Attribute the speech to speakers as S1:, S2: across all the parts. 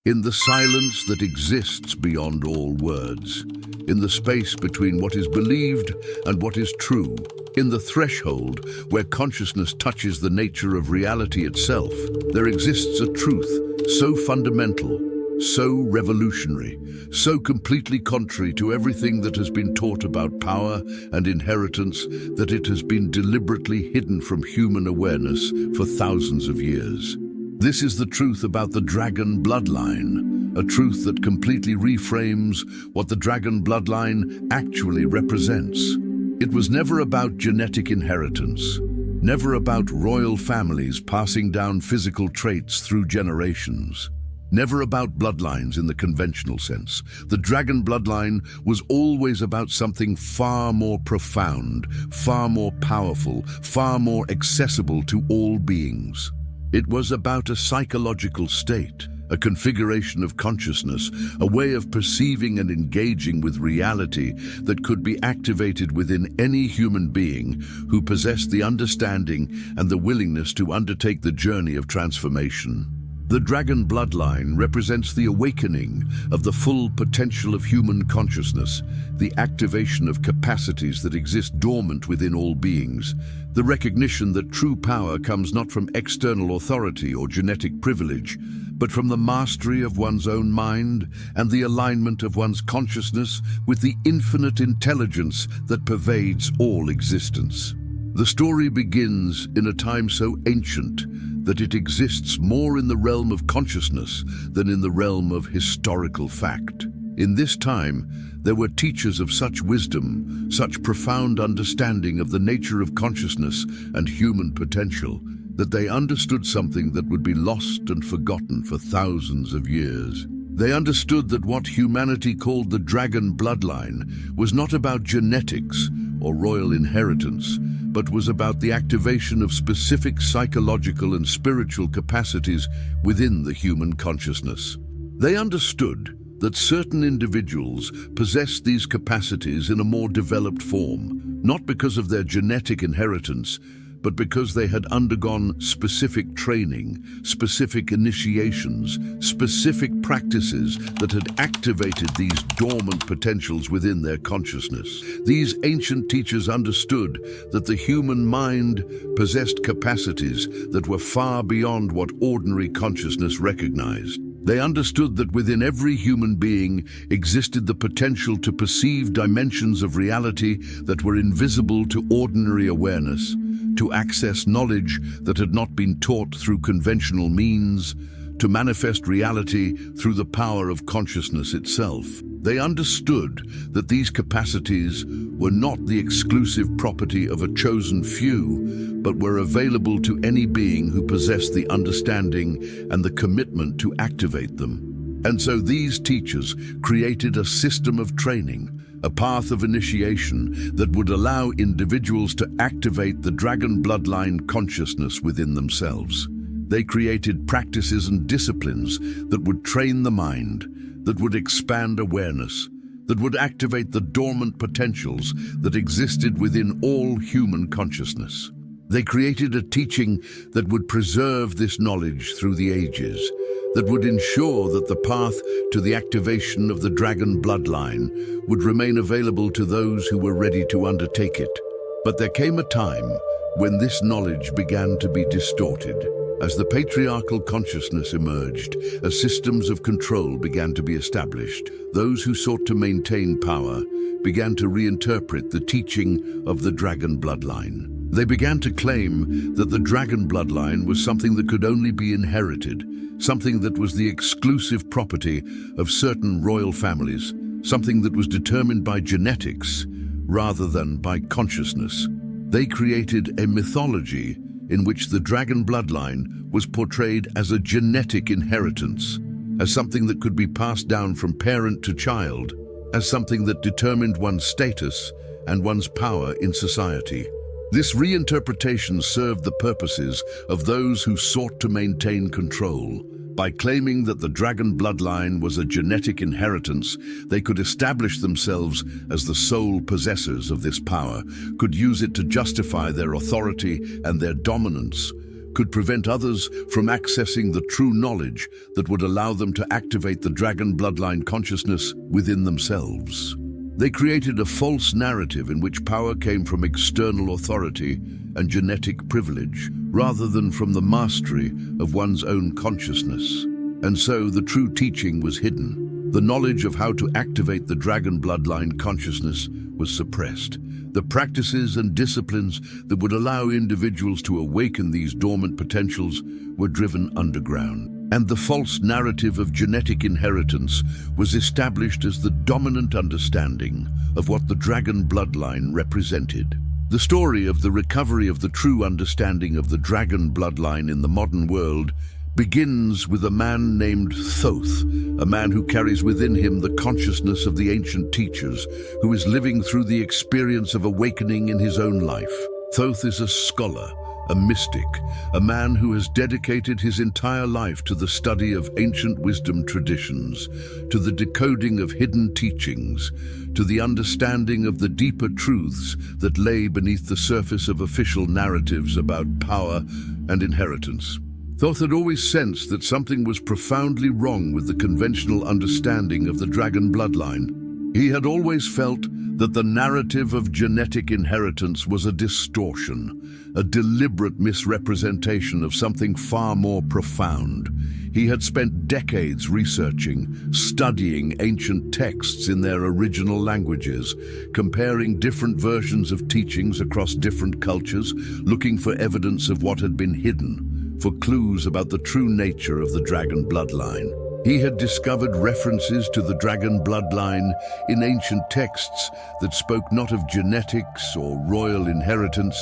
S1: In the silence that exists beyond all words, in the space between what is believed and what is true, in the threshold where consciousness touches the nature of reality itself, there exists a truth so fundamental, so revolutionary, so completely contrary to everything that has been taught about power and inheritance that it has been deliberately hidden from human awareness for thousands of years. This is the truth about the dragon bloodline, a truth that completely reframes what the dragon bloodline actually represents. It was never about genetic inheritance, never about royal families passing down physical traits through generations, never about bloodlines in the conventional sense. The dragon bloodline was always about something far more profound, far more powerful, far more accessible to all beings. It was about a psychological state, a configuration of consciousness, a way of perceiving and engaging with reality that could be activated within any human being who possessed the understanding and the willingness to undertake the journey of transformation. The dragon bloodline represents the awakening of the full potential of human consciousness, the activation of capacities that exist dormant within all beings, the recognition that true power comes not from external authority or genetic privilege, but from the mastery of one's own mind and the alignment of one's consciousness with the infinite intelligence that pervades all existence. The story begins in a time so ancient that it exists more in the realm of consciousness than in the realm of historical fact. In this time, there were teachers of such wisdom, such profound understanding of the nature of consciousness and human potential, that they understood something that would be lost and forgotten for thousands of years. They understood that what humanity called the dragon bloodline was not about genetics or royal inheritance, but was about the activation of specific psychological and spiritual capacities within the human consciousness. They understood that certain individuals possessed these capacities in a more developed form, not because of their genetic inheritance, but because they had undergone specific training, specific initiations, specific practices that had activated these dormant potentials within their consciousness. These ancient teachers understood that the human mind possessed capacities that were far beyond what ordinary consciousness recognized. They understood that within every human being existed the potential to perceive dimensions of reality that were invisible to ordinary awareness, to access knowledge that had not been taught through conventional means, to manifest reality through the power of consciousness itself. They understood that these capacities were not the exclusive property of a chosen few, but were available to any being who possessed the understanding and the commitment to activate them. And so these teachers created a system of training, a path of initiation that would allow individuals to activate the dragon bloodline consciousness within themselves. They created practices and disciplines that would train the mind, that would expand awareness, that would activate the dormant potentials that existed within all human consciousness. They created a teaching that would preserve this knowledge through the ages, that would ensure that the path to the activation of the dragon bloodline would remain available to those who were ready to undertake it. But there came a time when this knowledge began to be distorted. As the patriarchal consciousness emerged, as systems of control began to be established, those who sought to maintain power began to reinterpret the teaching of the dragon bloodline. They began to claim that the dragon bloodline was something that could only be inherited, something that was the exclusive property of certain royal families, something that was determined by genetics rather than by consciousness. They created a mythology in which the dragon bloodline was portrayed as a genetic inheritance, as something that could be passed down from parent to child, as something that determined one's status and one's power in society. This reinterpretation served the purposes of those who sought to maintain control. By claiming that the dragon bloodline was a genetic inheritance, they could establish themselves as the sole possessors of this power, could use it to justify their authority and their dominance, could prevent others from accessing the true knowledge that would allow them to activate the dragon bloodline consciousness within themselves. They created a false narrative in which power came from external authority and genetic privilege, rather than from the mastery of one's own consciousness. And so the true teaching was hidden. The knowledge of how to activate the dragon bloodline consciousness was suppressed. The practices and disciplines that would allow individuals to awaken these dormant potentials were driven underground. And the false narrative of genetic inheritance was established as the dominant understanding of what the dragon bloodline represented. The story of the recovery of the true understanding of the dragon bloodline in the modern world begins with a man named Thoth, a man who carries within him the consciousness of the ancient teachers, who is living through the experience of awakening in his own life. Thoth is a scholar, a mystic, a man who has dedicated his entire life to the study of ancient wisdom traditions, to the decoding of hidden teachings, to the understanding of the deeper truths that lay beneath the surface of official narratives about power and inheritance. Thoth had always sensed that something was profoundly wrong with the conventional understanding of the dragon bloodline. He had always felt that the narrative of genetic inheritance was a distortion, a deliberate misrepresentation of something far more profound. He had spent decades researching, studying ancient texts in their original languages, comparing different versions of teachings across different cultures, looking for evidence of what had been hidden, for clues about the true nature of the dragon bloodline. He had discovered references to the dragon bloodline in ancient texts that spoke not of genetics or royal inheritance,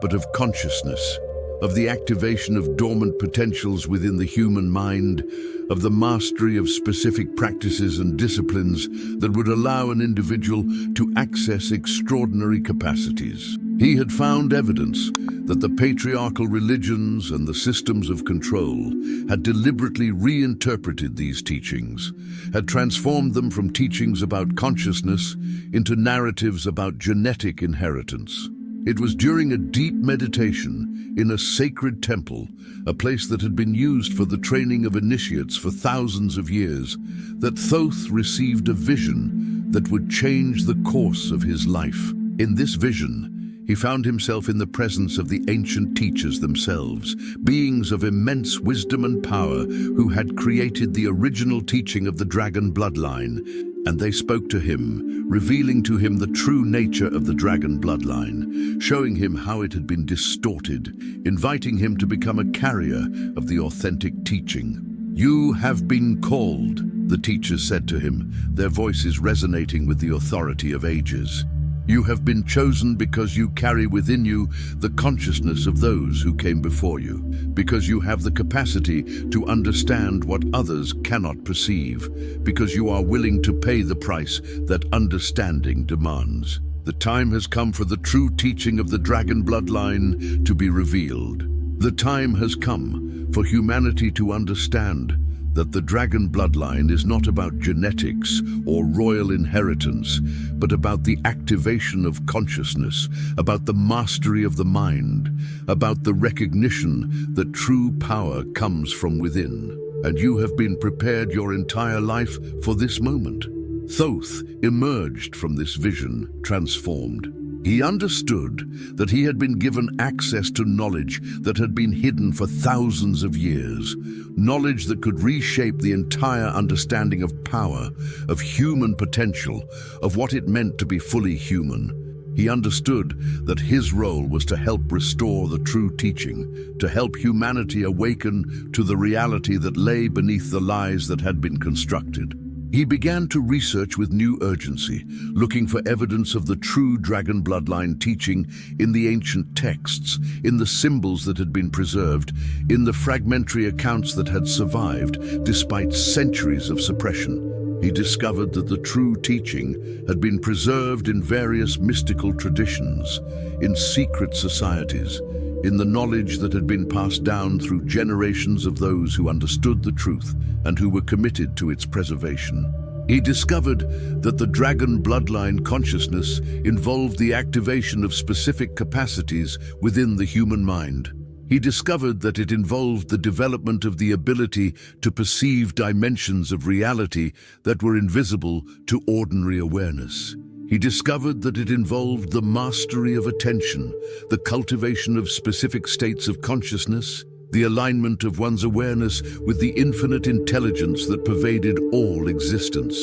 S1: but of consciousness, of the activation of dormant potentials within the human mind, of the mastery of specific practices and disciplines that would allow an individual to access extraordinary capacities. He had found evidence that the patriarchal religions and the systems of control had deliberately reinterpreted these teachings, had transformed them from teachings about consciousness into narratives about genetic inheritance. It was during a deep meditation in a sacred temple, a place that had been used for the training of initiates for thousands of years, that Thoth received a vision that would change the course of his life. In this vision, he found himself in the presence of the ancient teachers themselves, beings of immense wisdom and power who had created the original teaching of the dragon bloodline, and they spoke to him, revealing to him the true nature of the dragon bloodline, showing him how it had been distorted, inviting him to become a carrier of the authentic teaching. "You have been called," the teachers said to him, their voices resonating with the authority of ages. "You have been chosen because you carry within you the consciousness of those who came before you, because you have the capacity to understand what others cannot perceive, because you are willing to pay the price that understanding demands. The time has come for the true teaching of the dragon bloodline to be revealed. The time has come for humanity to understand that the dragon bloodline is not about genetics or royal inheritance, but about the activation of consciousness, about the mastery of the mind, about the recognition that true power comes from within. And you have been prepared your entire life for this moment." Thoth emerged from this vision transformed. He understood that he had been given access to knowledge that had been hidden for thousands of years, knowledge that could reshape the entire understanding of power, of human potential, of what it meant to be fully human. He understood that his role was to help restore the true teaching, to help humanity awaken to the reality that lay beneath the lies that had been constructed. He began to research with new urgency, looking for evidence of the true dragon bloodline teaching in the ancient texts, in the symbols that had been preserved, in the fragmentary accounts that had survived despite centuries of suppression. He discovered that the true teaching had been preserved in various mystical traditions, in secret societies, in the knowledge that had been passed down through generations of those who understood the truth and who were committed to its preservation. He discovered that the dragon bloodline consciousness involved the activation of specific capacities within the human mind. He discovered that it involved the development of the ability to perceive dimensions of reality that were invisible to ordinary awareness. He discovered that it involved the mastery of attention, the cultivation of specific states of consciousness, the alignment of one's awareness with the infinite intelligence that pervaded all existence.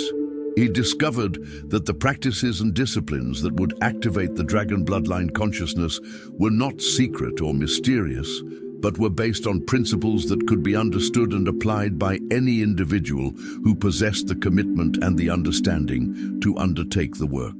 S1: He discovered that the practices and disciplines that would activate the dragon bloodline consciousness were not secret or mysterious, but were based on principles that could be understood and applied by any individual who possessed the commitment and the understanding to undertake the work.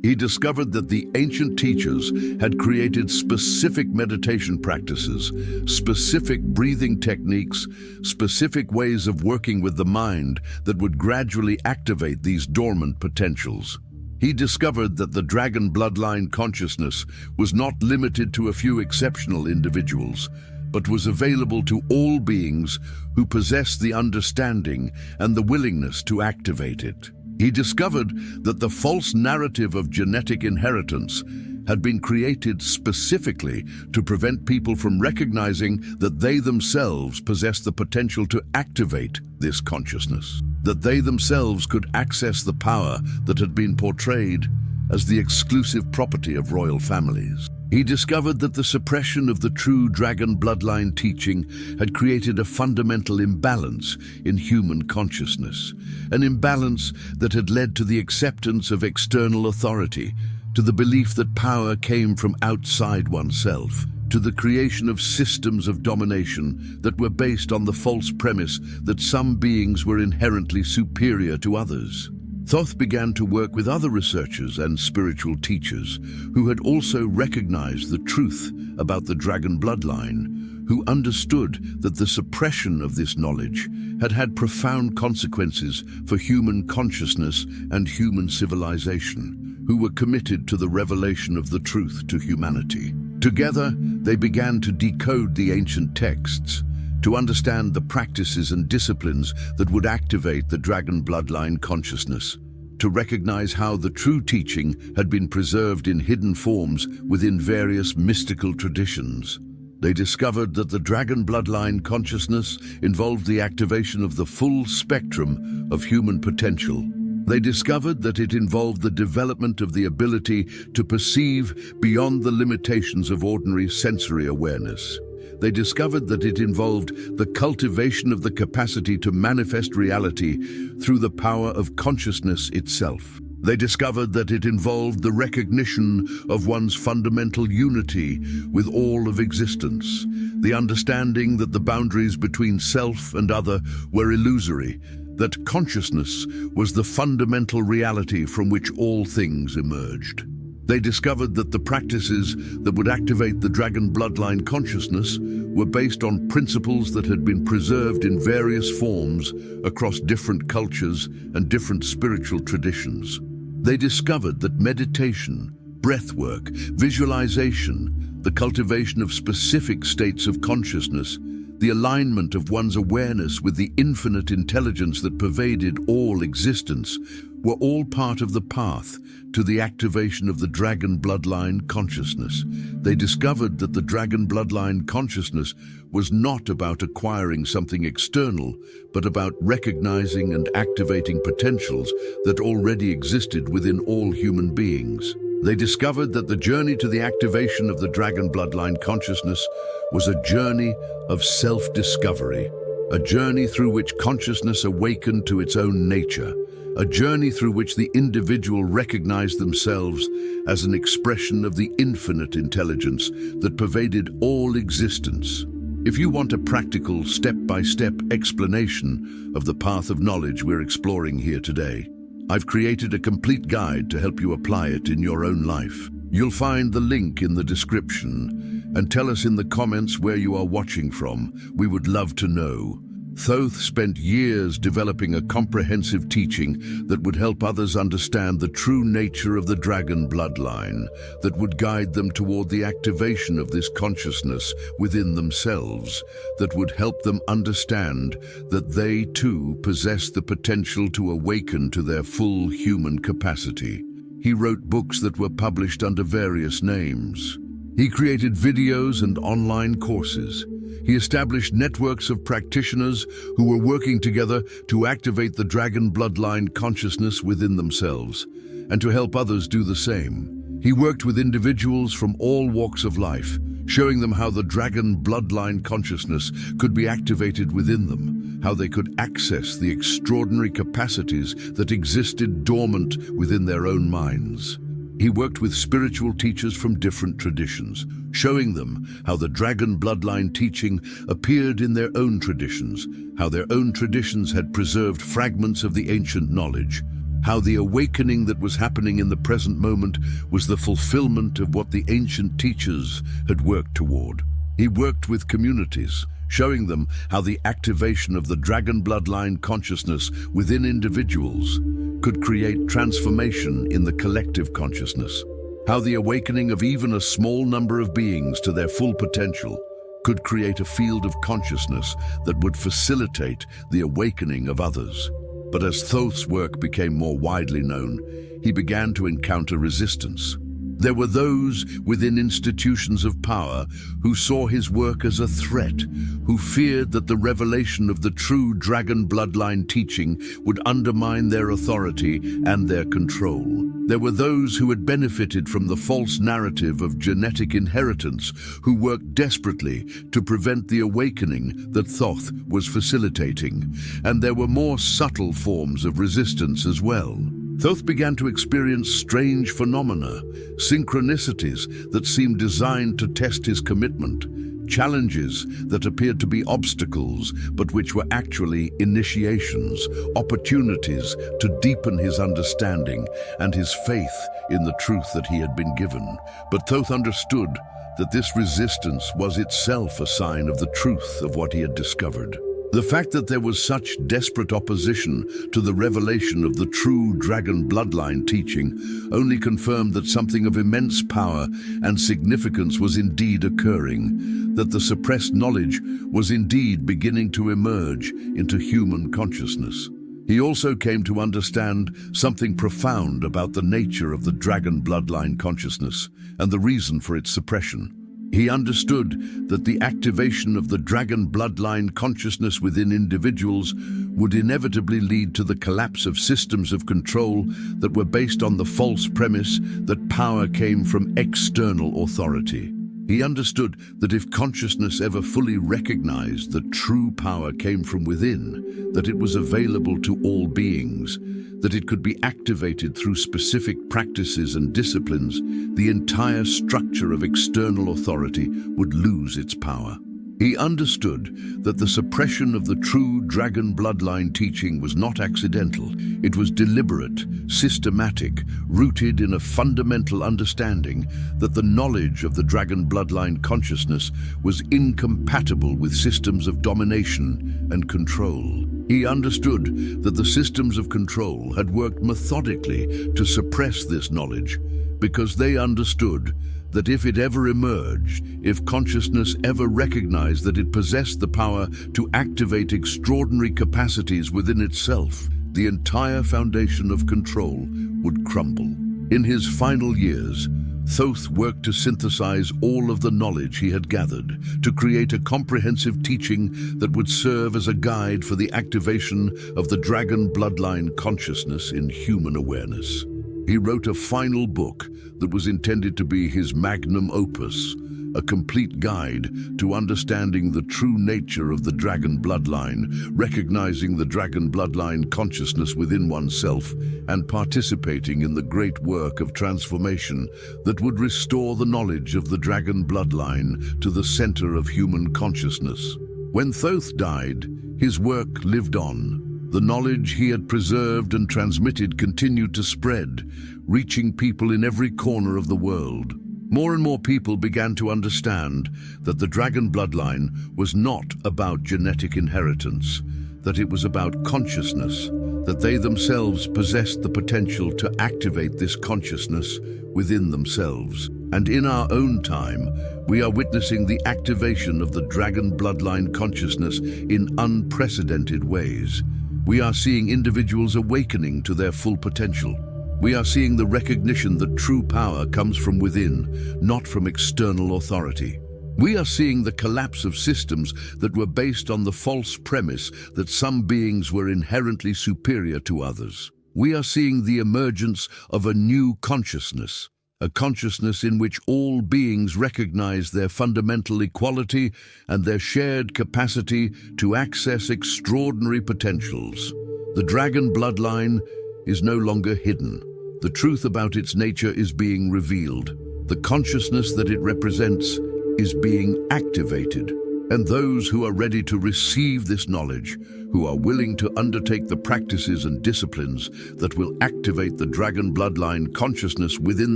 S1: He discovered that the ancient teachers had created specific meditation practices, specific breathing techniques, specific ways of working with the mind that would gradually activate these dormant potentials. He discovered that the dragon bloodline consciousness was not limited to a few exceptional individuals, but was available to all beings who possessed the understanding and the willingness to activate it. He discovered that the false narrative of genetic inheritance had been created specifically to prevent people from recognizing that they themselves possessed the potential to activate this consciousness, that they themselves could access the power that had been portrayed as the exclusive property of royal families. He discovered that the suppression of the true dragon bloodline teaching had created a fundamental imbalance in human consciousness, an imbalance that had led to the acceptance of external authority, to the belief that power came from outside oneself, to the creation of systems of domination that were based on the false premise that some beings were inherently superior to others. Thoth began to work with other researchers and spiritual teachers who had also recognized the truth about the dragon bloodline, who understood that the suppression of this knowledge had had profound consequences for human consciousness and human civilization, who were committed to the revelation of the truth to humanity. Together, they began to decode the ancient texts, to understand the practices and disciplines that would activate the dragon bloodline consciousness, to recognize how the true teaching had been preserved in hidden forms within various mystical traditions. They discovered that the dragon bloodline consciousness involved the activation of the full spectrum of human potential. They discovered that it involved the development of the ability to perceive beyond the limitations of ordinary sensory awareness. They discovered that it involved the cultivation of the capacity to manifest reality through the power of consciousness itself. They discovered that it involved the recognition of one's fundamental unity with all of existence, the understanding that the boundaries between self and other were illusory, that consciousness was the fundamental reality from which all things emerged. They discovered that the practices that would activate the dragon bloodline consciousness were based on principles that had been preserved in various forms across different cultures and different spiritual traditions. They discovered that meditation, breathwork, visualization, the cultivation of specific states of consciousness, the alignment of one's awareness with the infinite intelligence that pervaded all existence, were all part of the path to the activation of the dragon bloodline consciousness. They discovered that the dragon bloodline consciousness was not about acquiring something external, but about recognizing and activating potentials that already existed within all human beings. They discovered that the journey to the activation of the dragon bloodline consciousness was a journey of self-discovery, a journey through which consciousness awakened to its own nature, a journey through which the individual recognized themselves as an expression of the infinite intelligence that pervaded all existence. If you want a practical, step-by-step explanation of the path of knowledge we're exploring here today, I've created a complete guide to help you apply it in your own life. You'll find the link in the description, and tell us in the comments where you are watching from. We would love to know. Thoth spent years developing a comprehensive teaching that would help others understand the true nature of the dragon bloodline, that would guide them toward the activation of this consciousness within themselves, that would help them understand that they too possess the potential to awaken to their full human capacity. He wrote books that were published under various names. He created videos and online courses. He established networks of practitioners who were working together to activate the dragon bloodline consciousness within themselves and to help others do the same. He worked with individuals from all walks of life, showing them how the dragon bloodline consciousness could be activated within them, how they could access the extraordinary capacities that existed dormant within their own minds. He worked with spiritual teachers from different traditions, showing them how the dragon bloodline teaching appeared in their own traditions, how their own traditions had preserved fragments of the ancient knowledge, how the awakening that was happening in the present moment was the fulfillment of what the ancient teachers had worked toward. He worked with communities, showing them how the activation of the dragon bloodline consciousness within individuals could create transformation in the collective consciousness, how the awakening of even a small number of beings to their full potential could create a field of consciousness that would facilitate the awakening of others. But as Thoth's work became more widely known, he began to encounter resistance. There were those within institutions of power who saw his work as a threat, who feared that the revelation of the true dragon bloodline teaching would undermine their authority and their control. There were those who had benefited from the false narrative of genetic inheritance, who worked desperately to prevent the awakening that Thoth was facilitating. And there were more subtle forms of resistance as well. Thoth began to experience strange phenomena, synchronicities that seemed designed to test his commitment, challenges that appeared to be obstacles but which were actually initiations, opportunities to deepen his understanding and his faith in the truth that he had been given. But Thoth understood that this resistance was itself a sign of the truth of what he had discovered. The fact that there was such desperate opposition to the revelation of the true dragon bloodline teaching only confirmed that something of immense power and significance was indeed occurring, that the suppressed knowledge was indeed beginning to emerge into human consciousness. He also came to understand something profound about the nature of the dragon bloodline consciousness and the reason for its suppression. He understood that the activation of the dragon bloodline consciousness within individuals would inevitably lead to the collapse of systems of control that were based on the false premise that power came from external authority. He understood that if consciousness ever fully recognized that true power came from within, that it was available to all beings, that it could be activated through specific practices and disciplines, the entire structure of external authority would lose its power. He understood that the suppression of the true dragon bloodline teaching was not accidental. It was deliberate, systematic, rooted in a fundamental understanding that the knowledge of the dragon bloodline consciousness was incompatible with systems of domination and control. He understood that the systems of control had worked methodically to suppress this knowledge because they understood that if it ever emerged, if consciousness ever recognized that it possessed the power to activate extraordinary capacities within itself, the entire foundation of control would crumble. In his final years, Thoth worked to synthesize all of the knowledge he had gathered, to create a comprehensive teaching that would serve as a guide for the activation of the dragon bloodline consciousness in human awareness. He wrote a final book that was intended to be his magnum opus, a complete guide to understanding the true nature of the dragon bloodline, recognizing the dragon bloodline consciousness within oneself, and participating in the great work of transformation that would restore the knowledge of the dragon bloodline to the center of human consciousness. When Thoth died, his work lived on. The knowledge he had preserved and transmitted continued to spread, reaching people in every corner of the world. More and more people began to understand that the dragon bloodline was not about genetic inheritance, that it was about consciousness, that they themselves possessed the potential to activate this consciousness within themselves. And in our own time, we are witnessing the activation of the dragon bloodline consciousness in unprecedented ways. We are seeing individuals awakening to their full potential, We are seeing the recognition that true power comes from within, not from external authority. We are seeing the collapse of systems that were based on the false premise that some beings were inherently superior to others. We are seeing the emergence of a new consciousness, a consciousness in which all beings recognize their fundamental equality and their shared capacity to access extraordinary potentials. The dragon bloodline is no longer hidden. The truth about its nature is being revealed. The consciousness that it represents is being activated. And those who are ready to receive this knowledge, who are willing to undertake the practices and disciplines that will activate the dragon bloodline consciousness within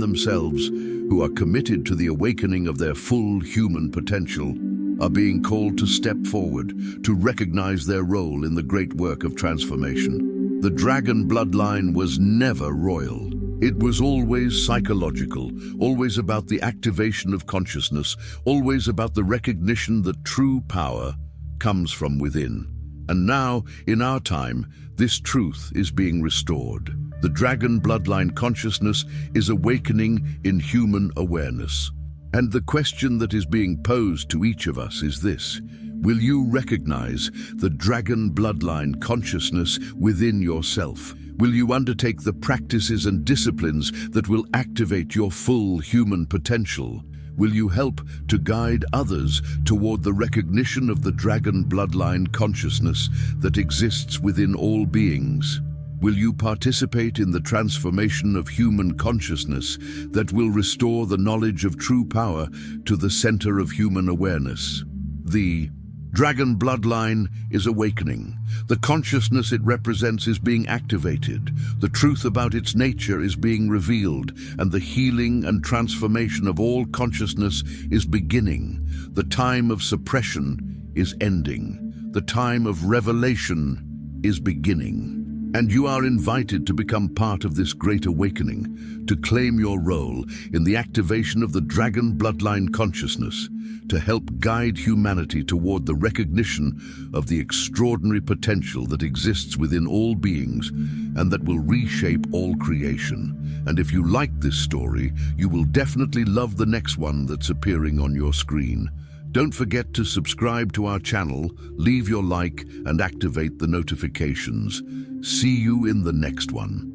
S1: themselves, who are committed to the awakening of their full human potential, are being called to step forward, to recognize their role in the great work of transformation. The dragon bloodline was never royal. It was always psychological, always about the activation of consciousness, always about the recognition that true power comes from within. And now, in our time, this truth is being restored. The dragon bloodline consciousness is awakening in human awareness. And the question that is being posed to each of us is this: will you recognize the dragon bloodline consciousness within yourself? Will you undertake the practices and disciplines that will activate your full human potential? Will you help to guide others toward the recognition of the dragon bloodline consciousness that exists within all beings? Will you participate in the transformation of human consciousness that will restore the knowledge of true power to the center of human awareness? The dragon bloodline is awakening. The consciousness it represents is being activated. The truth about its nature is being revealed, and the healing and transformation of all consciousness is beginning. The time of suppression is ending. The time of revelation is beginning. And you are invited to become part of this great awakening, to claim your role in the activation of the dragon bloodline consciousness, to help guide humanity toward the recognition of the extraordinary potential that exists within all beings and that will reshape all creation. And if you like this story, you will definitely love the next one that's appearing on your screen. Don't forget to subscribe to our channel, leave your like, and activate the notifications. See you in the next one.